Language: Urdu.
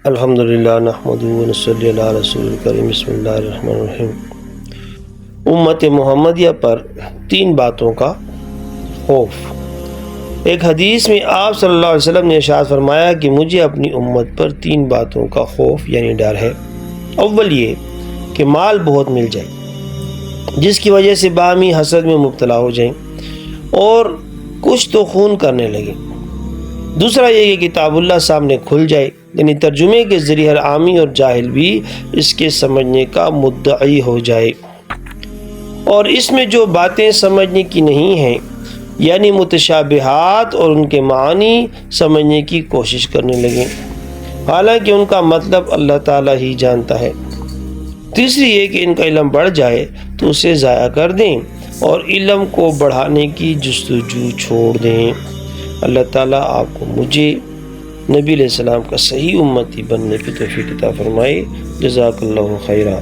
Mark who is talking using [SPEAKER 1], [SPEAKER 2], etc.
[SPEAKER 1] الحمدللہ نحمدہ و نصلی علی رسول الکریم بسم اللہ الرحمن الرحیم۔ امت محمدیہ پر 3 باتوں کا خوف۔ ایک حدیث میں آپ صلی اللہ علیہ وسلم نے ارشاد فرمایا کہ مجھے اپنی امت پر 3 باتوں کا خوف یعنی ڈر ہے۔ اول یہ کہ مال بہت مل جائے جس کی وجہ سے باہمی حسد میں مبتلا ہو جائیں اور کچھ تو خون کرنے لگیں۔ دوسرا یہ کہ کتاب اللہ سامنے کھل جائے، یعنی ترجمے کے ذریعے ہر عامی اور جاہل بھی اس کے سمجھنے کا مدعی ہو جائے اور اس میں جو باتیں سمجھنے کی نہیں ہیں یعنی متشابہات اور ان کے معنی سمجھنے کی کوشش کرنے لگیں، حالانکہ ان کا مطلب اللہ تعالیٰ ہی جانتا ہے۔ تیسری یہ کہ ان کا علم بڑھ جائے تو اسے ضائع کر دیں اور علم کو بڑھانے کی جستجو چھوڑ دیں۔ اللہ تعالیٰ آپ کو مجھے نبی علیہ السلام کا صحیح امتی بننے کی توفیق عطا فرمائے۔ جزاک اللہ خیرا۔